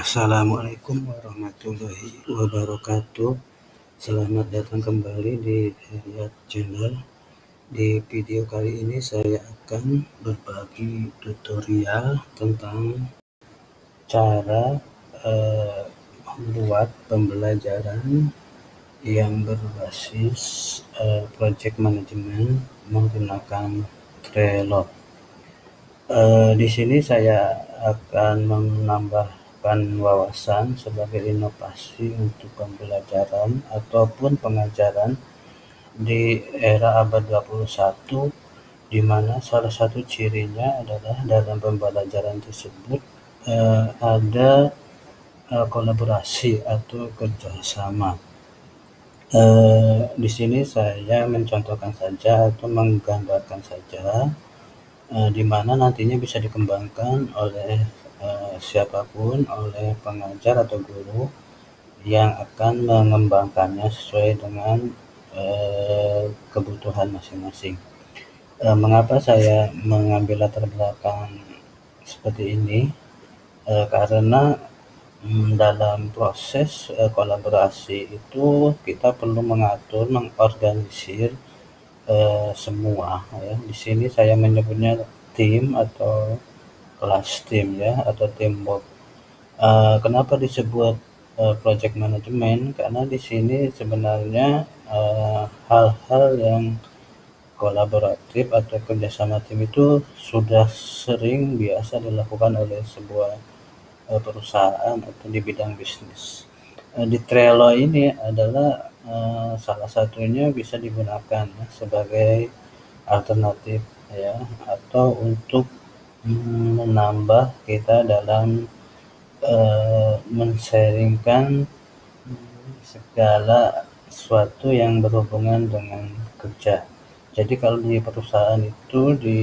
Assalamualaikum warahmatullahi wabarakatuh. Selamat datang kembali di Heriat Channel. Di video kali ini saya akan berbagi tutorial tentang cara membuat pembelajaran yang berbasis project management menggunakan Trello. Di sini saya akan menambahkan wawasan sebagai inovasi untuk pembelajaran ataupun pengajaran di era abad 21, di mana salah satu cirinya adalah dalam pembelajaran tersebut ada kolaborasi atau kerjasama. Di sini saya mencontohkan saja atau menggambarkan saja di mana nantinya bisa dikembangkan oleh siapapun, oleh pengajar atau guru yang akan mengembangkannya sesuai dengan kebutuhan masing-masing. Mengapa saya mengambil latar belakang seperti ini? Karena dalam proses kolaborasi itu kita perlu mengatur, mengorganisir semua ya. Di sini saya menyebutnya tim atau kelas tim ya, atau teamwork. Kenapa disebut project management? Karena di sini sebenarnya hal-hal yang kolaboratif atau kerjasama tim itu sudah sering biasa dilakukan oleh sebuah perusahaan atau di bidang bisnis. Di Trello ini adalah salah satunya bisa digunakan ya, sebagai alternatif ya, atau untuk menambah kita dalam men-sharingkan segala sesuatu yang berhubungan dengan kerja. Jadi kalau di perusahaan itu di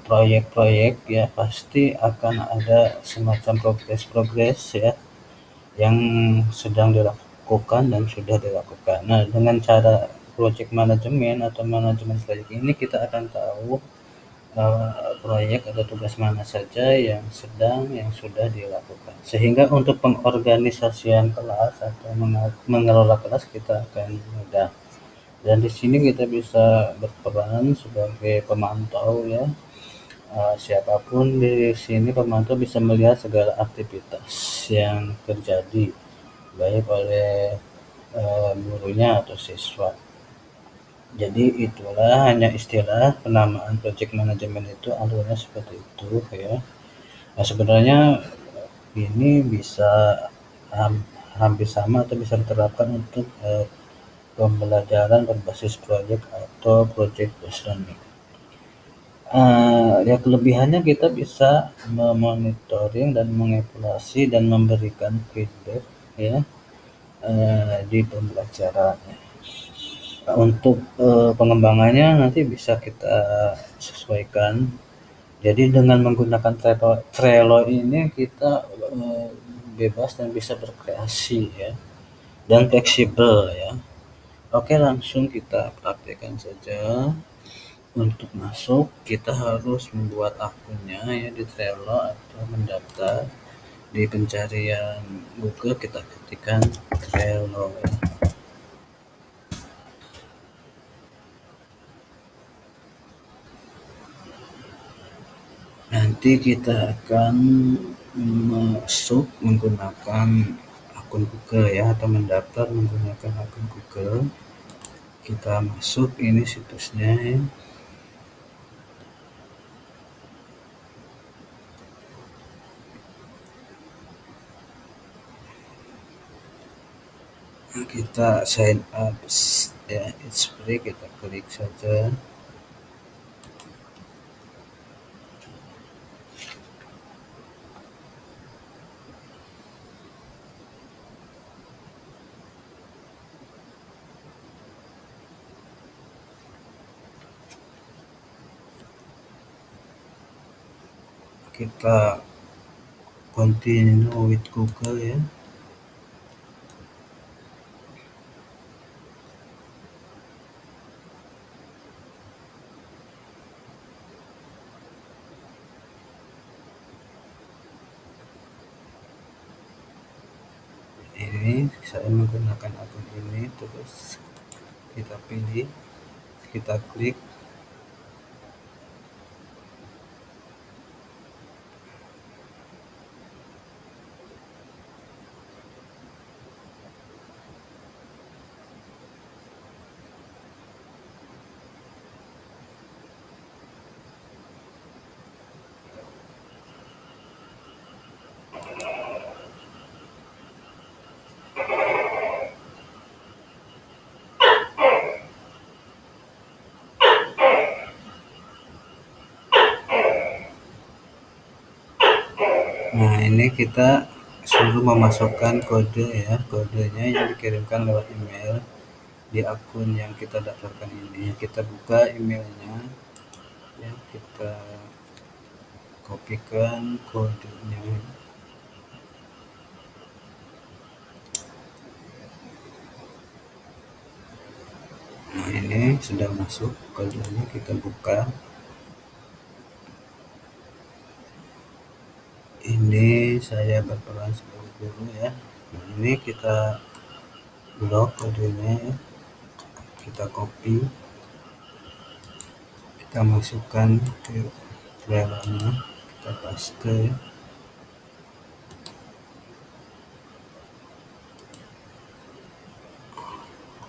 proyek-proyek ya pasti akan ada semacam progres-progres ya yang sedang dilakukan dan sudah dilakukan. Nah, dengan cara project management atau manajemen proyek ini kita akan tahu proyek atau tugas mana saja yang sudah dilakukan. Sehingga untuk pengorganisasian kelas atau mengelola kelas kita akan mudah. Dan di sini kita bisa berperan sebagai pemantau ya. Siapapun di sini pemantau bisa melihat segala aktivitas yang terjadi baik oleh gurunya atau siswa. Jadi itulah hanya istilah penamaan project management itu alurnya seperti itu ya. Nah, sebenarnya ini bisa hampir sama atau bisa diterapkan untuk pembelajaran berbasis proyek atau project based learning. Ya kelebihannya kita bisa memonitoring dan mengevaluasi dan memberikan feedback ya di pembelajaran. Untuk pengembangannya nanti bisa kita sesuaikan. Jadi dengan menggunakan Trello ini kita bebas dan bisa berkreasi ya, dan fleksibel ya. Oke, langsung kita praktekkan saja. Untuk masuk kita harus membuat akunnya ya di Trello atau mendaftar. Di pencarian Google kita ketikkan Trello ya. Nanti kita akan masuk menggunakan akun Google ya, atau mendaftar menggunakan akun Google. Kita masuk, ini situsnya ya. Nah, kita sign up ya, it's free, kita klik saja. Kita continue with Google ya. ini saya menggunakan akun ini, terus kita pilih, kita klik. Nah, ini kita suruh memasukkan kode ya, kodenya yang dikirimkan lewat email di akun yang kita daftarkan ini. Kita buka emailnya ya, kita kopikan kodenya. Nah, ini sudah masuk kodenya, kita buka. Ini saya berperan sebagai guru ya. Nah, ini kita blok kodenya ya. Kita copy, kita masukkan ke trailernya, kita paste ya.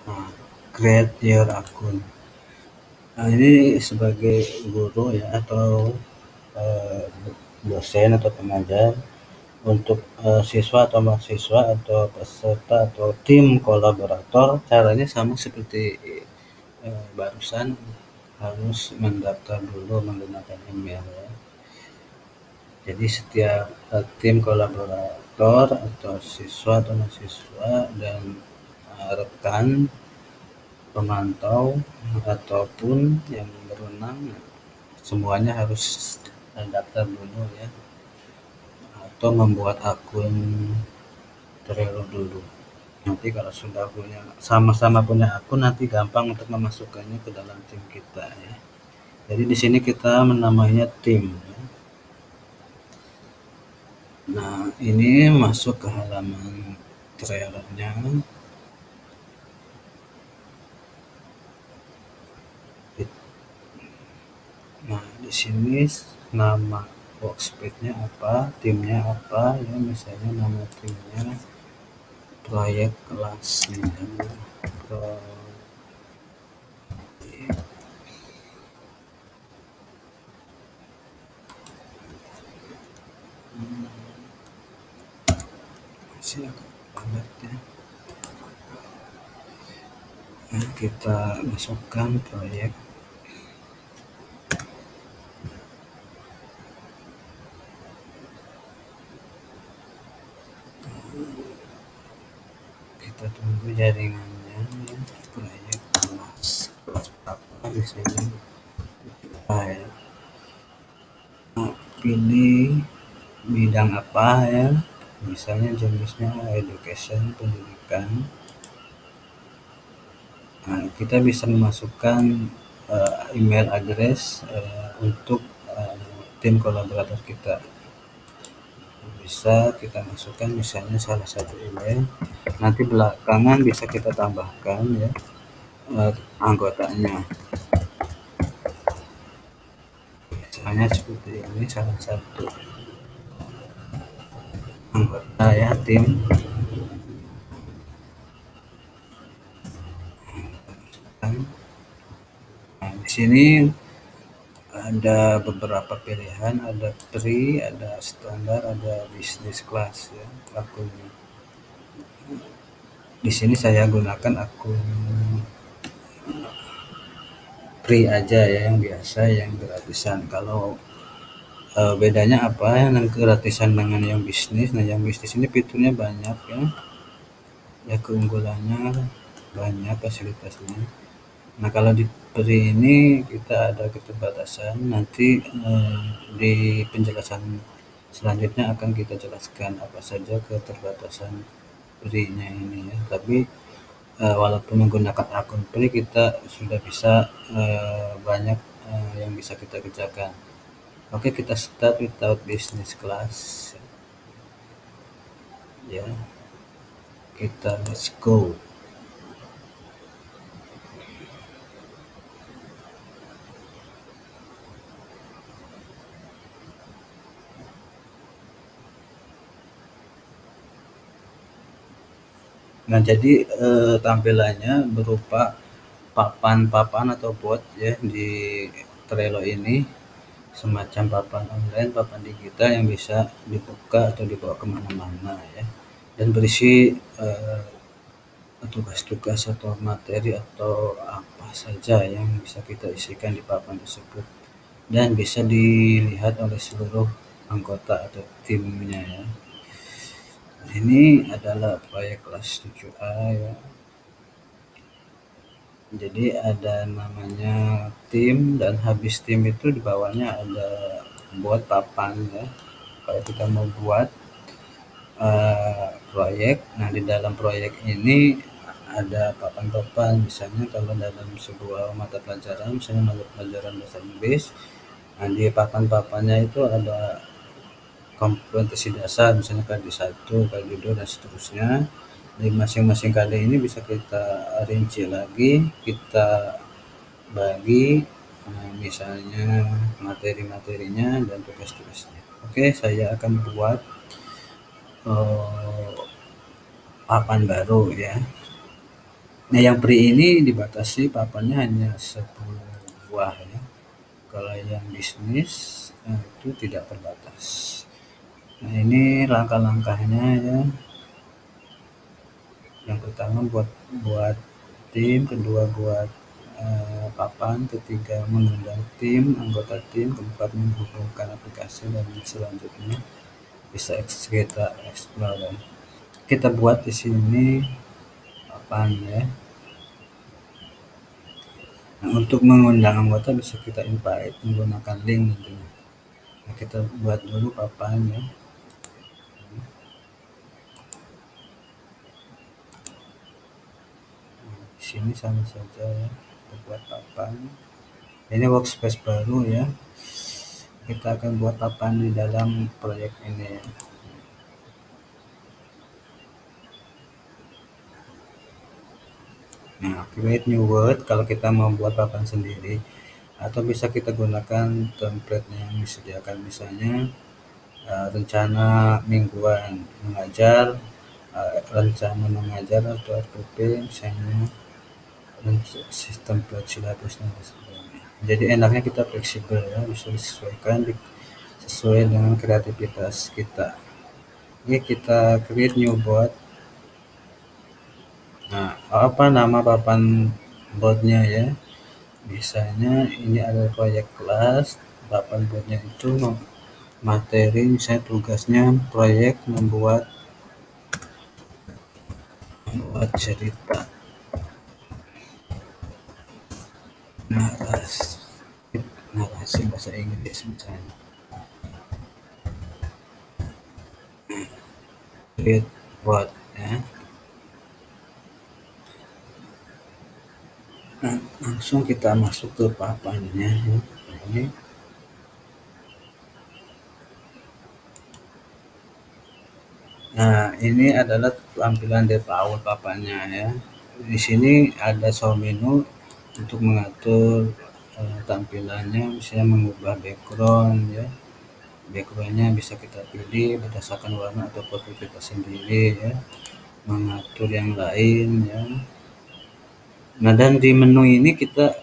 Nah, create your akun. Nah, ini sebagai guru ya, atau dosen atau pengajar, untuk siswa atau mahasiswa atau peserta atau tim kolaborator, caranya sama seperti barusan, harus mendaftar dulu menggunakan email ya. Jadi setiap tim kolaborator atau siswa atau mahasiswa dan rekan pemantau ataupun yang berwenang, semuanya harus daftar dulu ya, atau membuat akun Trello dulu. Nanti kalau sudah punya, sama-sama punya akun, nanti gampang untuk memasukkannya ke dalam tim kita ya. Jadi di sini kita menamainya tim ya. Nah, ini masuk ke halaman trailernya. Nah, di sini nama workspace-nya apa, timnya apa ya, misalnya nama timnya proyek kelas 9, masih agak padat ya. Nah, kita masukkan proyek. Kita tunggu jaringannya ya. Proyek kelas apa di sini. Ya. Nah, pilih bidang apa ya, misalnya jenisnya education, pendidikan. Nah, kita bisa memasukkan email address untuk tim kolaborator kita. Bisa kita masukkan misalnya salah satu email, nanti belakangan bisa kita tambahkan ya anggotanya, misalnya seperti ini, salah satu anggota ya tim. Nah, di sini ada beberapa pilihan, ada free, ada standar, ada business class ya akunnya. Di sini saya gunakan akun free aja ya, yang biasa, yang gratisan. Kalau bedanya apa yang gratisan dengan yang bisnis? Nah, yang bisnis ini fiturnya banyak ya, keunggulannya banyak, fasilitasnya. Nah, kalau di free ini kita ada keterbatasan, nanti di penjelasan selanjutnya akan kita jelaskan apa saja keterbatasan free-nya ini ya. Tapi walaupun menggunakan akun free, kita sudah bisa banyak yang bisa kita kerjakan. Oke, kita start without business class ya. Kita let's go. Nah, jadi tampilannya berupa papan-papan atau board ya di Trello ini, semacam papan online, papan digital yang bisa dibuka atau dibawa kemana-mana ya, dan berisi tugas-tugas atau materi atau apa saja yang bisa kita isikan di papan tersebut dan bisa dilihat oleh seluruh anggota atau timnya ya. Ini adalah proyek kelas 7A ya. Jadi ada namanya tim, dan habis tim itu di bawahnya ada buat papan ya. Kalau kita mau buat proyek, nah di dalam proyek ini ada papan-papan. Misalnya kalau dalam sebuah mata pelajaran, misalnya mata pelajaran bahasa Inggris, nah di papan-papannya itu ada kompetensi dasar, misalnya kali 1, kali 2, dan seterusnya. Di masing-masing kali ini bisa kita rinci lagi, kita bagi misalnya materi-materinya dan tugas-tugasnya. Oke, saya akan buat papan baru ya. Nah, yang free ini dibatasi papannya hanya 10 buah ya. Kalau yang bisnis itu tidak terbatas. Nah, ini langkah-langkahnya ya. Yang pertama buat tim, kedua buat papan, ketiga mengundang tim, anggota tim, keempat menghubungkan aplikasi, dan selanjutnya bisa kita explore. Kita buat di sini papan ya. Nah, untuk mengundang anggota bisa kita invite menggunakan link nantinya. Nah, kita buat dulu papan ya. Di sini sama saja ya, kita buat papan. Ini workspace baru ya. Kita akan buat papan di dalam proyek ini ya. Nah, create new word kalau kita mau buat papan sendiri, atau bisa kita gunakan template yang disediakan, misalnya rencana mingguan mengajar, rencana mengajar atau RPP, misalnya sistem silabus dan sebagainya. Jadi enaknya kita fleksibel ya, bisa disesuaikan sesuai dengan kreativitas kita. Oke, kita create new board. Nah, apa nama papan boardnya ya? Misalnya ini ada proyek kelas, papan boardnya itu materi, misalnya tugasnya proyek membuat cerita narasi bahasa Inggris misalnya. Create board ya. Nah, langsung kita masuk ke papannya ya. Ini nah, ini adalah tampilan default papannya ya. Di sini ada show menu untuk mengatur tampilannya, misalnya mengubah background ya. Backgroundnya bisa kita pilih berdasarkan warna atau foto kita sendiri ya. Mengatur yang lain ya. Nah, dan di menu ini kita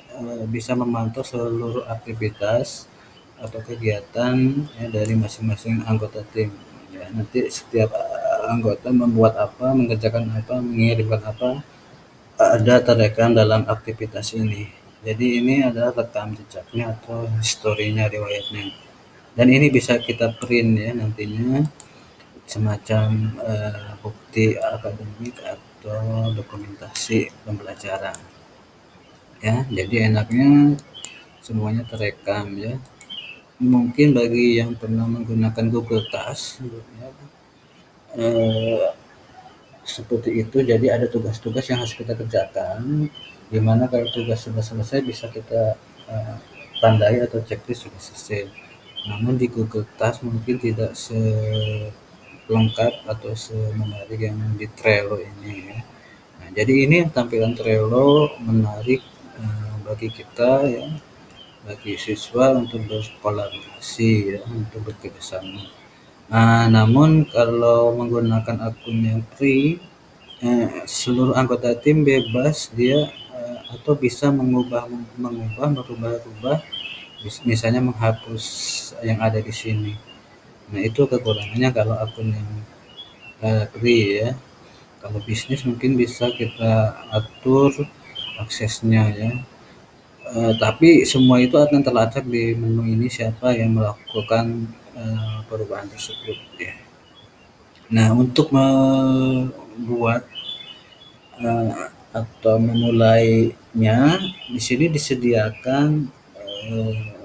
bisa memantau seluruh aktivitas atau kegiatan ya dari masing-masing anggota tim. Ya, nanti setiap anggota membuat apa, mengerjakan apa, mengirimkan apa, ada terekam dalam aktivitas ini. Jadi ini adalah rekam jejaknya atau historinya, riwayatnya. Dan ini bisa kita print ya nantinya, semacam bukti akademik atau dokumentasi pembelajaran. Ya, jadi enaknya semuanya terekam ya. Mungkin bagi yang pernah menggunakan Google Task ya, seperti itu. Jadi ada tugas-tugas yang harus kita kerjakan, dimana kalau tugas sudah selesai bisa kita tandai atau checklist sudah selesai. Namun di Google Task mungkin tidak selengkap atau semenarik yang di Trello ini ya. Nah, jadi ini tampilan Trello menarik bagi kita ya, bagi siswa untuk berkolaborasi ya, untuk bekerjasama. Namun kalau menggunakan akun yang free, seluruh anggota tim bebas dia atau bisa merubah-rubah, misalnya menghapus yang ada di sini. Nah, itu kekurangannya kalau akun yang free ya. Kalau bisnis mungkin bisa kita atur aksesnya ya. Tapi semua itu akan terlacak di menu ini siapa yang melakukan perubahan tersebut ya. Nah, untuk membuat atau memulainya, di sini disediakan eh,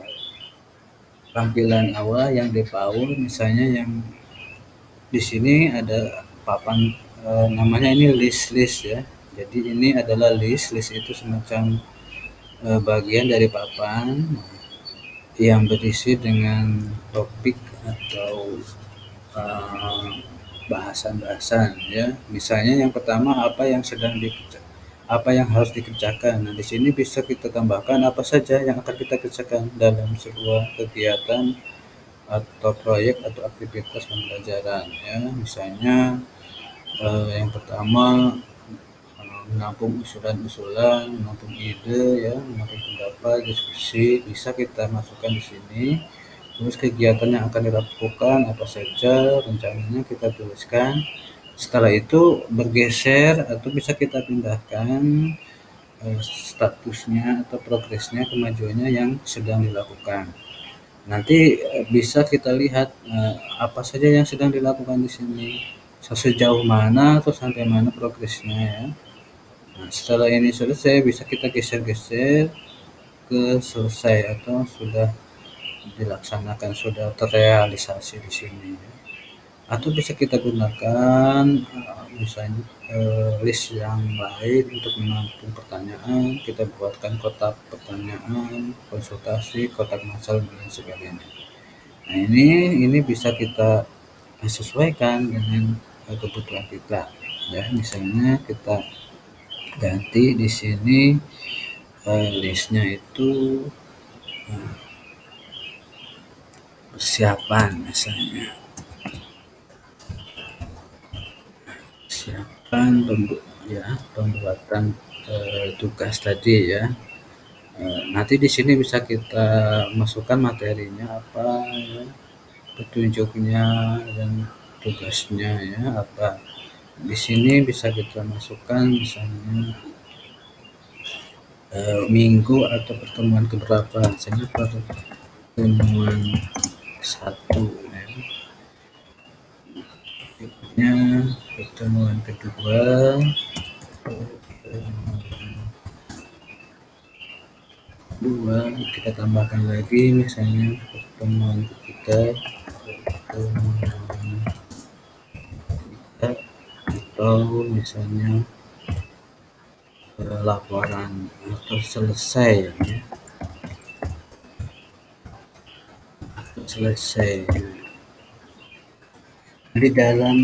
tampilan awal yang default, misalnya yang di sini ada papan namanya ini list ya. Jadi ini adalah list itu semacam bagian dari papan yang berisi dengan topik atau uh, bahasan-bahasan ya. Misalnya yang pertama apa yang harus dikerjakan. Nah, di sini bisa kita tambahkan apa saja yang akan kita kerjakan dalam sebuah kegiatan atau proyek atau aktivitas pembelajaran ya. Misalnya yang pertama menampung usulan-usulan, menampung ide ya, menampung pendapat, diskusi bisa kita masukkan di sini. Terus kegiatan yang akan dilakukan apa saja, rencananya kita tuliskan. Setelah itu bergeser atau bisa kita pindahkan statusnya atau progresnya, kemajuannya yang sedang dilakukan. Nanti bisa kita lihat apa saja yang sedang dilakukan di sini, sejauh mana atau sampai mana progresnya ya. Nah, setelah ini selesai bisa kita geser-geser ke selesai atau sudah dilaksanakan, sudah terrealisasi di sini ya. Atau bisa kita gunakan misalnya list yang lain untuk menampung pertanyaan, kita buatkan kotak pertanyaan, konsultasi, kotak masalah dan sebagainya. Nah, ini bisa kita sesuaikan dengan kebutuhan kita ya. Misalnya kita ganti di sini listnya itu persiapan misalnya, persiapan pembuatan tugas tadi ya. Nanti di sini bisa kita masukkan materinya apa ya, petunjuknya dan tugasnya ya apa. Di sini bisa kita masukkan misalnya minggu atau pertemuan keberapa, misalnya pertemuan satu ya. Berikutnya pertemuan kedua, kita tambahkan lagi misalnya pertemuan ketiga, atau misalnya laporan atau selesai ya. Selesai di dalam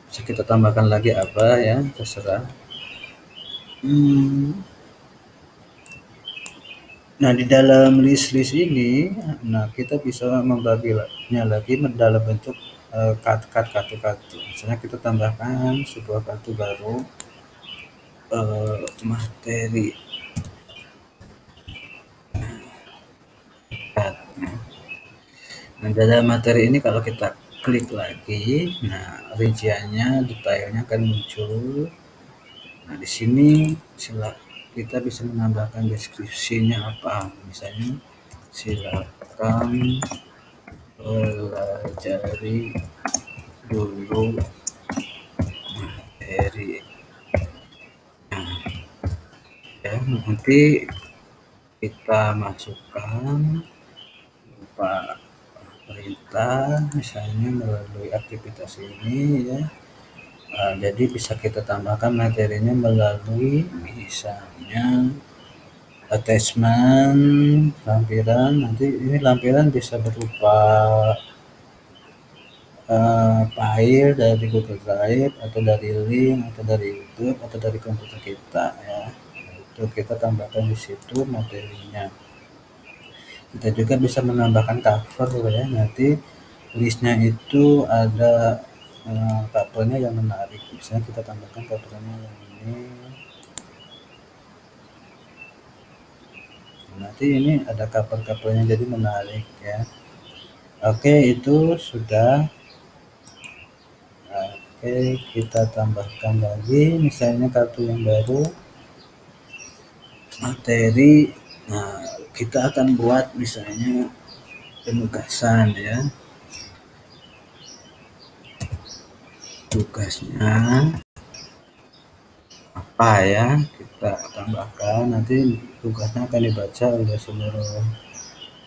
bisa kita tambahkan lagi apa ya, terserah. Nah, di dalam list ini, nah kita bisa membaginya lagi dalam bentuk kartu. Misalnya kita tambahkan sebuah kartu baru, materi. Nah, dalam materi ini kalau kita klik lagi, nah rinciannya, detailnya akan muncul. Nah, di sini kita bisa menambahkan deskripsinya apa, misalnya silakan pelajari dulu materi ya. Nanti kita masukkan berupa perintah misalnya melalui aktivitas ini ya. Jadi bisa kita tambahkan materinya melalui misalnya attachment, lampiran. Nanti ini lampiran bisa berupa file dari Google Drive atau dari link atau dari YouTube atau dari komputer kita ya. Itu kita tambahkan di situ materinya. Kita juga bisa menambahkan cover ya. Nanti listnya itu ada covernya yang menarik. Misalnya kita tambahkan covernya yang ini. Nanti ini ada cover-covernya jadi menarik ya. Oke, itu sudah. Oke, kita tambahkan lagi misalnya kartu yang baru, materi. Nah, kita akan buat misalnya penugasan ya. Tugasnya apa ya, kita tambahkan. Nanti tugasnya akan dibaca oleh seluruh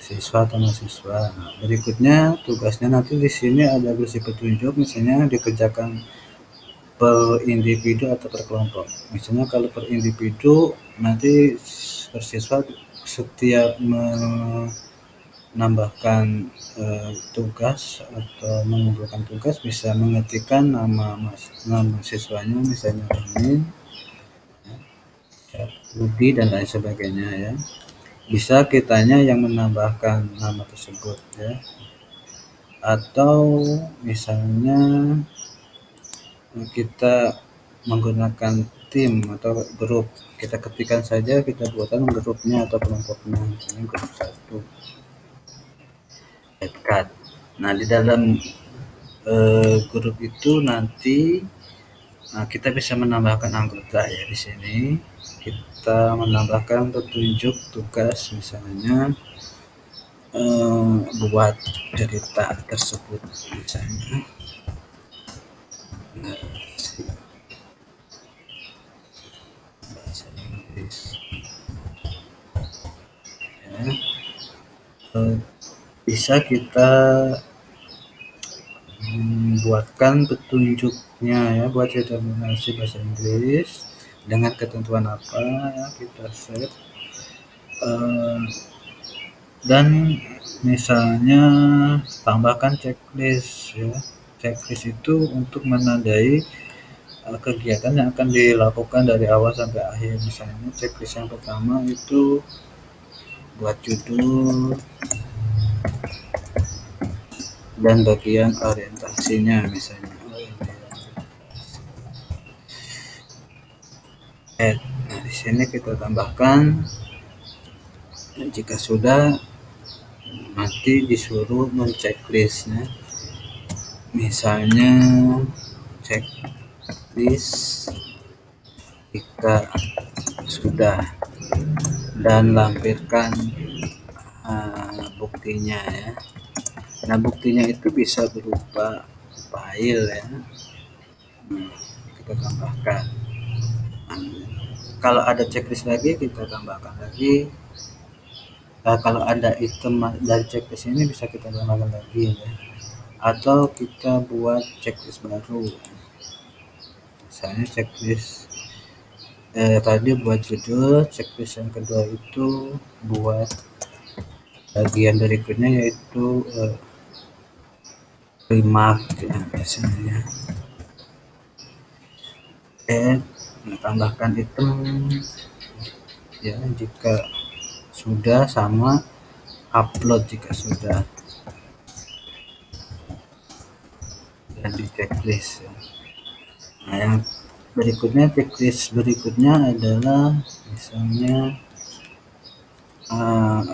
siswa atau mahasiswa. Nah, berikutnya tugasnya nanti di sini ada bersih petunjuk, misalnya dikerjakan per individu atau per kelompok. Misalnya kalau per individu nanti per siswa setiap menambahkan tugas atau mengumpulkan tugas bisa mengetikkan nama siswanya, misalnya Amin, Rudi dan lain sebagainya ya. Bisa kitanya yang menambahkan nama tersebut ya. Atau misalnya kita menggunakan tim atau grup, kita ketikkan saja, kita buatkan grupnya atau kelompoknya, misalnya grup 1 dekat. Nah, di dalam grup itu nanti kita bisa menambahkan anggota ya. Di sini kita menambahkan petunjuk tugas, misalnya buat cerita tersebut, misalnya bahasa Inggris ya. Bisa kita buatkan petunjuknya ya, buat determinasi bahasa Inggris dengan ketentuan apa ya, kita set dan misalnya tambahkan checklist ya. Checklist itu untuk menandai kegiatan yang akan dilakukan dari awal sampai akhir. Misalnya checklist yang pertama itu buat judul dan bagian orientasinya, misalnya nah, di sini kita tambahkan. Jika sudah, nanti disuruh menceklisnya, misalnya checklist jika sudah, dan lampirkan buktinya ya. Nah, buktinya itu bisa berupa file ya. Kita tambahkan. Kalau ada checklist lagi kita tambahkan lagi. Kalau ada item dari checklist ini bisa kita tambahkan lagi ya. Atau kita buat checklist baru. Misalnya checklist tadi buat judul, checklist yang kedua itu buat bagian berikutnya yaitu remark ya, misalnya. Tambahkan item ya jika sudah, sama upload jika sudah, dan di checklist ya. Nah, yang berikutnya, checklist berikutnya adalah misalnya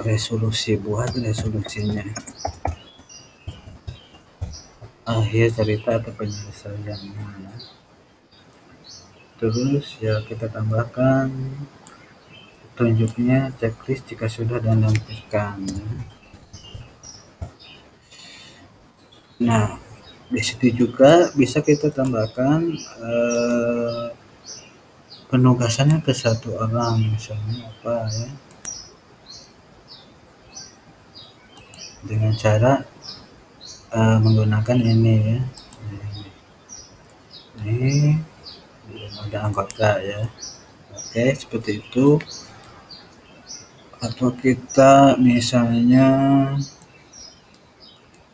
resolusi, buat resolusinya, akhir cerita atau penyelesaiannya. Terus ya kita tambahkan tunjuknya checklist jika sudah dan lampirkan. Nah, di situ juga bisa kita tambahkan penugasannya ke satu orang, misalnya apa ya, dengan cara menggunakan ini ya. Ini belum ada anggota ya. Oke, seperti itu. Atau kita misalnya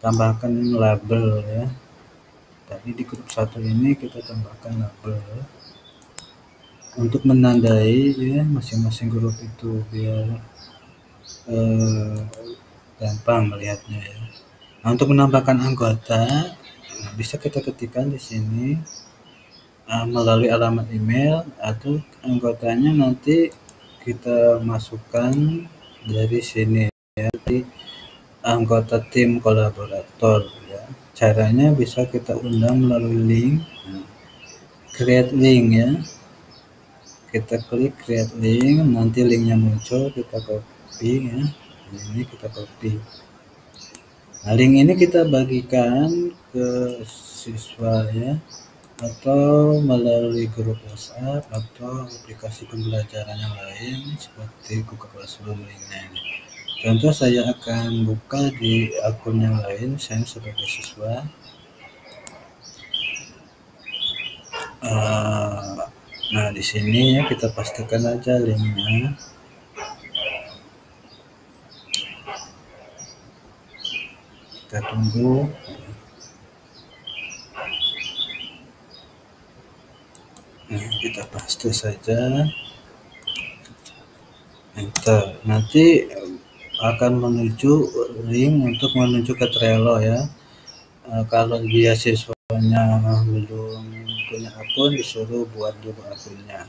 tambahkan label ya. Tadi di grup satu ini kita tambahkan label untuk menandai ya masing-masing grup itu biar eh, gampang melihatnya ya. Nah, untuk menambahkan anggota bisa kita ketikkan di sini melalui alamat email atau anggotanya nanti kita masukkan dari sini ya di anggota tim kolaborator ya. Caranya bisa kita undang melalui link, create link ya. Kita klik create link, nanti linknya muncul, kita copy ya. Ini kita copy. Nah, link ini kita bagikan ke siswa ya, atau melalui grup WhatsApp atau aplikasi pembelajaran yang lain seperti Google Classroom linknya ini. Contoh saya akan buka di akun yang lain, saya sebagai siswa. Nah di sini ya kita pastikan aja linknya. Kita tunggu. Nah, kita paste saja. Enter. Nanti akan menuju link untuk menuju ke Trello ya. Kalau dia siswanya belum punya akun, disuruh buat dulu akunnya.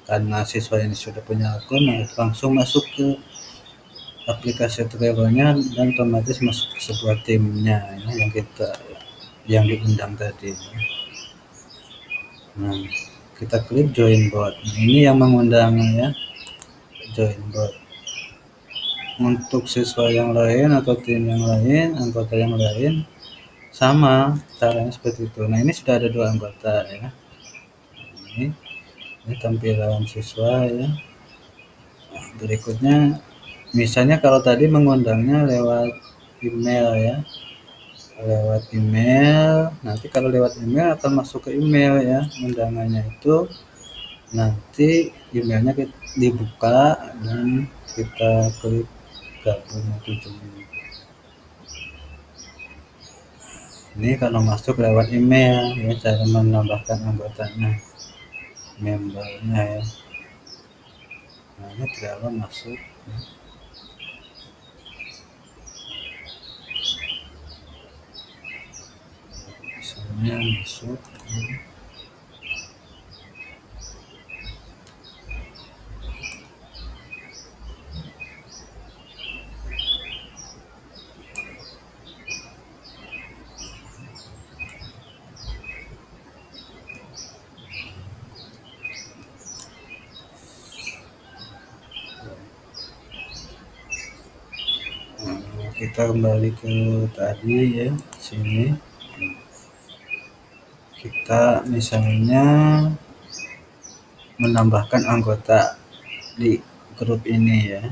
Karena siswa ini sudah punya akun, langsung masuk ke aplikasi Trello-nya dan otomatis masuk ke sebuah timnya ya, yang diundang tadi. Nah, kita klik join bot. Ini yang mengundang ya, join bot. Untuk siswa yang lain atau tim yang lain, anggota yang lain sama caranya seperti itu. Nah, ini sudah ada 2 anggota ya. Ini tampilan siswa ya. Nah, berikutnya misalnya kalau tadi mengundangnya lewat email ya. Lewat email, nanti kalau lewat email akan masuk ke email ya undangannya itu. Nanti emailnya dibuka dan kita klik gabung atau join. Ini kalau masuk lewat email ya, cara menambahkan anggotanya, membernya ya. Nah, ini Trello masuk ya. Misalnya masuk ya. Kita kembali ke tadi ya, sini kita misalnya menambahkan anggota di grup ini ya,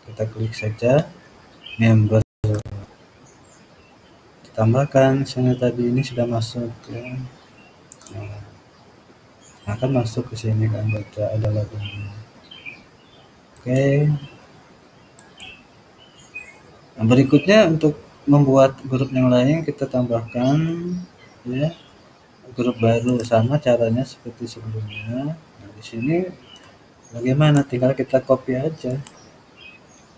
kita klik saja member, ditambahkan misalnya tadi ini sudah masuk ya. Nah, akan masuk ke sini ke anggota, ada logonya. Oke. Nah, berikutnya untuk membuat grup yang lain kita tambahkan ya grup baru, sama caranya seperti sebelumnya. Nah, di sini bagaimana, tinggal kita copy aja,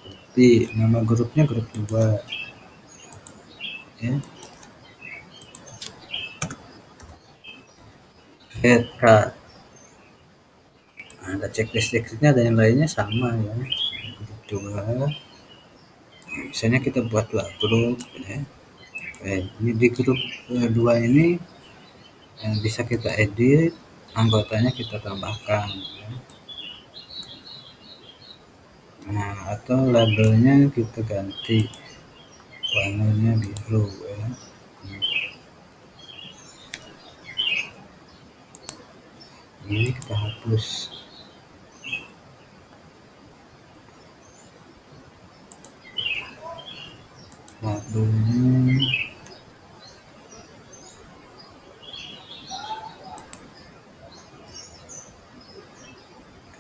copy nama grupnya grup 2 ya, add card. Nah, ada checklist-checklistnya dan yang lainnya sama ya, grup 2. Misalnya kita buat 2 grup ya. Ini di grup 2 ini bisa kita edit, anggotanya kita tambahkan ya. Nah, atau labelnya kita ganti warnanya biru ya. Ini kita hapus. Labelnya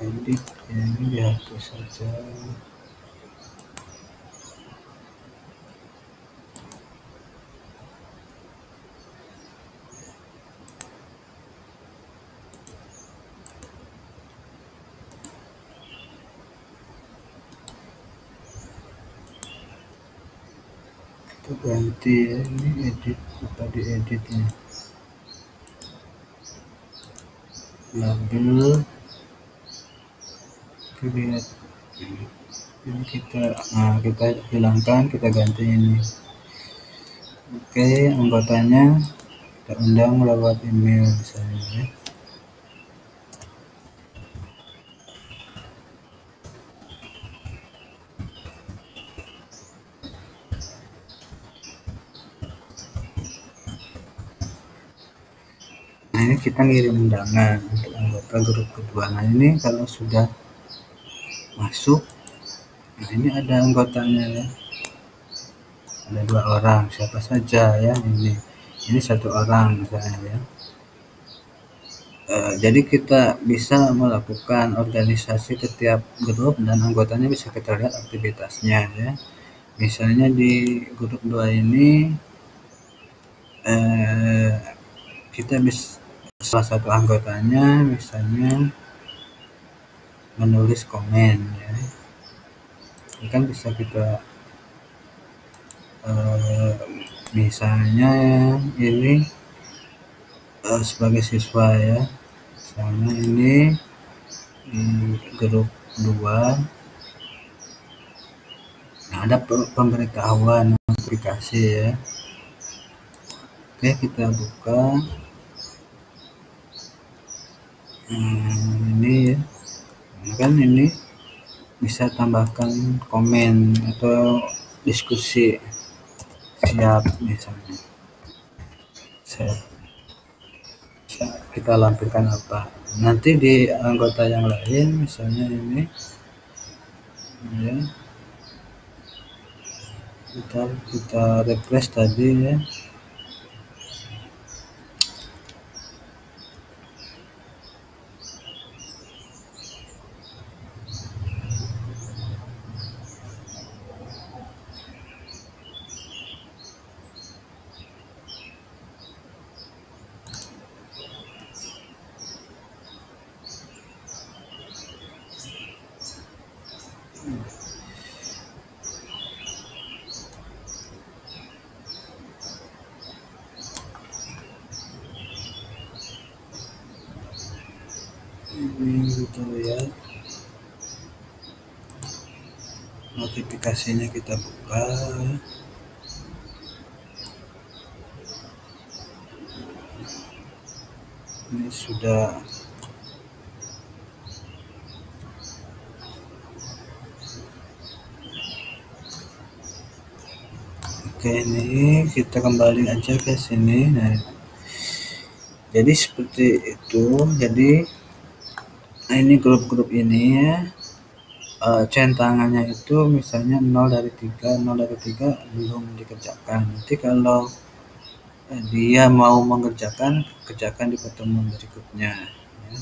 edit, ini dihapus saja. ganti ya, ini edit apa di editnya, label create, ini kita hilangkan, kita ganti ini. Oke, anggotanya kita undang lewat email misalnya ya. Nah, ini kita ngirim undangan untuk anggota grup kedua. Nah, ini kalau sudah masuk, nah ini ada anggotanya ya, ada 2 orang, siapa saja ya, ini 1 orang misalnya ya. Jadi kita bisa melakukan organisasi ke tiap grup dan anggotanya bisa kita lihat aktivitasnya ya. Misalnya di grup 2 ini kita bisa, salah satu anggotanya misalnya menulis komen ya. Ini kan bisa kita misalnya ini sebagai siswa ya, misalnya ini di grup 2, nah ada pemberitahuan notifikasi ya. Oke, kita buka ini ya, nah, kan ini bisa tambahkan komen atau diskusi, siap misalnya kita lampirkan apa, nanti di anggota yang lain misalnya ini ya, kita refresh tadi ya. Ini kita lihat notifikasinya, kita buka ini sudah. Oke, ini kita kembali aja ke sini. Nah, jadi seperti itu. Jadi ini grup-grup ini ya, centangannya itu misalnya 0 dari 3 belum dikerjakan. Nanti kalau dia mau kerjakan di pertemuan berikutnya ya.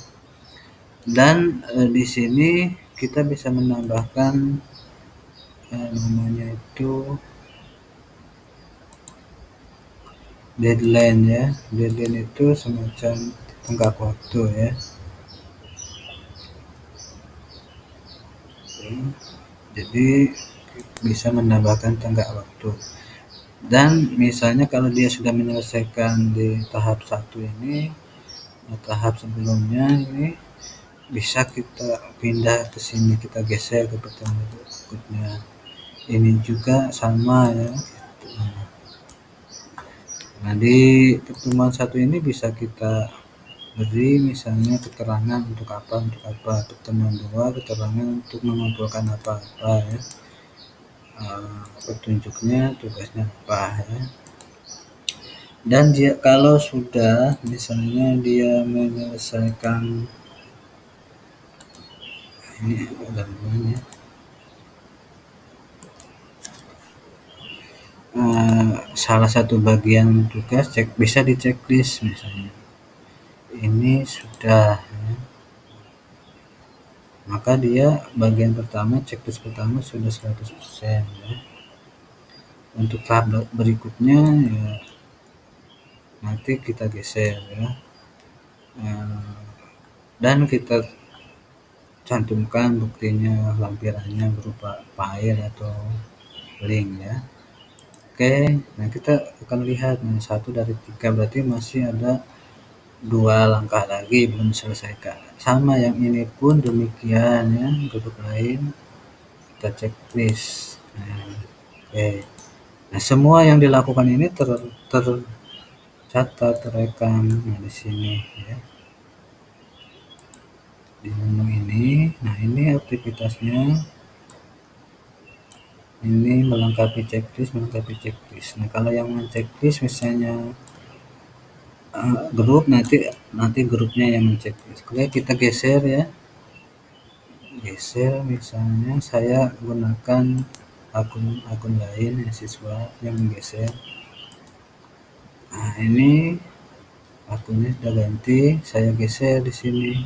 Dan di sini kita bisa menambahkan namanya itu deadline ya. Deadline itu semacam tenggat waktu ya. Jadi bisa menambahkan tenggat waktu. Dan misalnya kalau dia sudah menyelesaikan di tahap 1 ini, tahap sebelumnya ini bisa kita pindah ke sini, kita geser ke pertemuan berikutnya. Ini juga sama ya. Nah, di pertemuan 1 ini bisa kita beri misalnya keterangan untuk apa, pertemuan 2 keterangan untuk mengumpulkan apa-apa ya, petunjuknya, tugasnya apa ya. Dan dia kalau sudah misalnya dia menyelesaikan ini namanya salah satu bagian tugas, bisa di checklist misalnya ini sudah ya. Maka dia bagian pertama, checklist pertama sudah 100% ya. Untuk tahap berikutnya ya nanti kita geser ya, dan kita cantumkan buktinya, lampirannya berupa file atau link ya. Oke, nah kita akan lihat nih 1 dari 3 berarti masih ada 2 langkah lagi belum diselesaikan. Sama yang ini pun demikian ya, grup lain kita checklist. Nah, oke. Nah, semua yang dilakukan ini tercatat, terekam di sini ya. Di menu ini, nah ini aktivitasnya. Ini melengkapi checklist. Nah, kalau yang checklist misalnya grup, nanti grupnya yang checklist. Oke, kita geser ya. Geser misalnya saya gunakan akun lain ya, siswa yang menggeser. Nah, ini akunnya sudah ganti, saya geser di sini.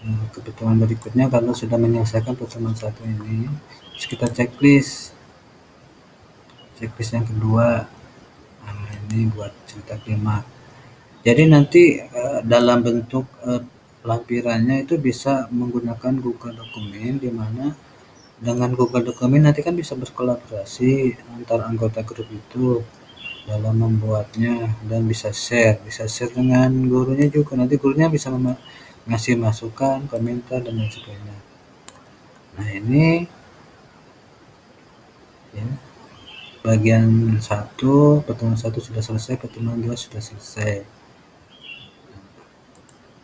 Nah, ke pertemuan berikutnya kalau sudah menyelesaikan pertemuan 1 ini, terus kita checklist yang kedua. Nah, ini buat cerita klimaks. Jadi nanti dalam bentuk lampirannya itu bisa menggunakan Google Dokumen, di mana dengan Google Dokumen nanti kan bisa berkolaborasi antar anggota grup itu dalam membuatnya, dan bisa share dengan gurunya juga. Nanti gurunya bisa ngasih masukan, komentar, dan lain sebagainya. Nah, ini ya, bagian 1, pertemuan 1 sudah selesai, pertemuan 2 sudah selesai.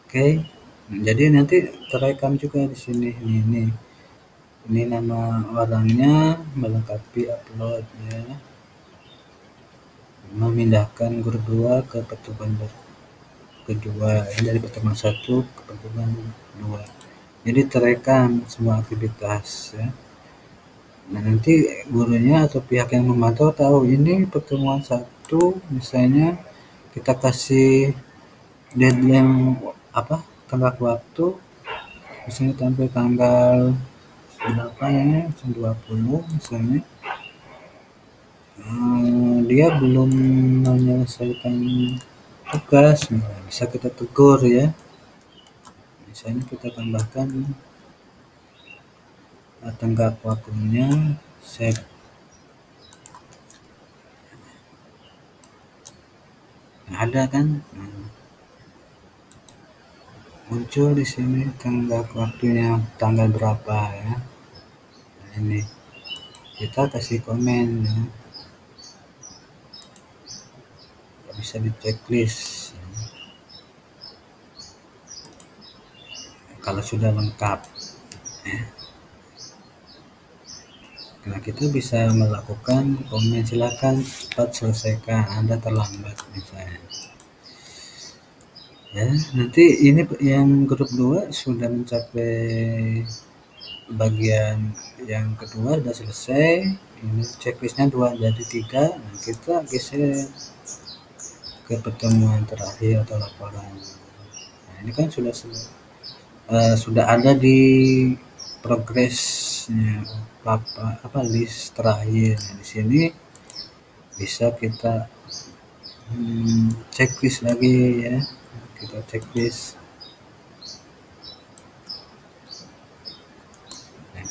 Oke, jadi nanti terekam juga di sini. Ini nama orangnya, melengkapi uploadnya, memindahkan grup 2 ke pertemuan kedua, ini dari pertemuan 1 ke pertemuan 2. Jadi terekam semua aktivitas ya. Nah, nanti gurunya atau pihak yang memantau tahu ini pertemuan 1 misalnya kita kasih deadline tenggat waktu misalnya sampai tanggal berapa ya, 20 misalnya. Dia belum menyelesaikan tugas, bisa kita tegur ya. Misalnya kita tambahkan tenggat waktunya set. Nah, ada kan? Muncul di sini tenggat waktunya tanggal berapa ya. Nah, ini kita kasih komen ya. Bisa di checklist kalau sudah lengkap ya. Nah, kita bisa melakukan komen, silakan cepat selesaikan, Anda terlambat misalnya ya. Nanti ini yang grup 2 sudah mencapai bagian yang kedua, sudah selesai. Ini checklistnya 2 jadi 3. Nah, kita geser ke pertemuan terakhir atau laporan. Nah, ini kan sudah ada di progresnya list terakhir. Nah, di sini bisa kita checklist lagi ya. Kita checklist. Nah,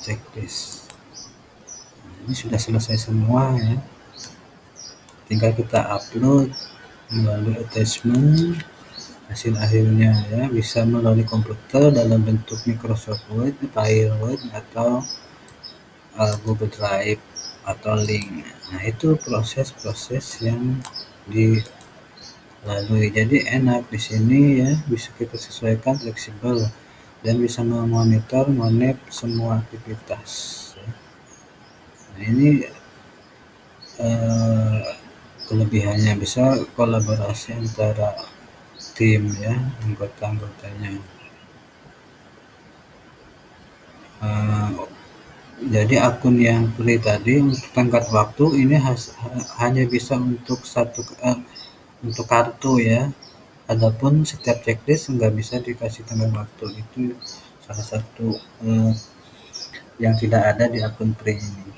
ini sudah selesai semua ya. Tinggal kita upload melalui attachment hasil akhirnya ya, bisa melalui komputer dalam bentuk Microsoft Word, file Word, atau Google Drive atau link. Nah, itu proses-proses yang dilalui. Jadi enak di sini ya, bisa kita sesuaikan, fleksibel, dan bisa memonitor, semua aktivitas ya. Nah, ini kelebihannya, bisa kolaborasi antara tim ya, anggota-anggotanya. Jadi akun yang free tadi untuk tenggat waktu ini hanya bisa untuk untuk kartu ya. Adapun setiap checklist nggak bisa dikasih tenggat waktu. Itu salah satu yang tidak ada di akun free ini.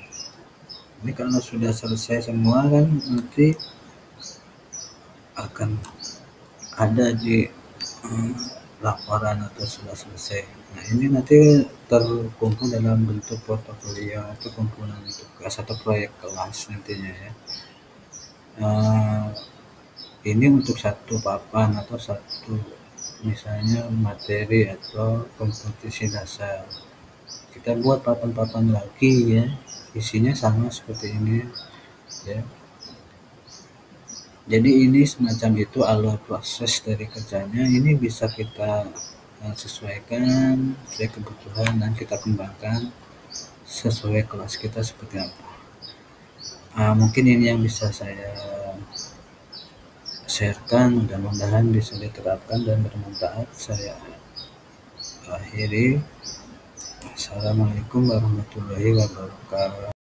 Ini kalau sudah selesai semua kan nanti akan ada di laporan atau sudah selesai. Nah, ini nanti terkumpul dalam bentuk portofolio atau kumpulan tugas atau proyek kelas nantinya ya. Ini untuk satu papan atau satu misalnya materi atau kompetisi dasar. Kita buat papan-papan lagi ya, isinya sama seperti ini ya. Jadi ini semacam itu alur proses dari kerjanya. Ini bisa kita sesuaikan sesuai kebutuhan dan kita kembangkan sesuai kelas kita seperti apa. Mungkin ini yang bisa saya sharekan, mudah-mudahan bisa diterapkan dan bermanfaat. Saya akhiri. Assalamualaikum warahmatullahi wabarakatuh.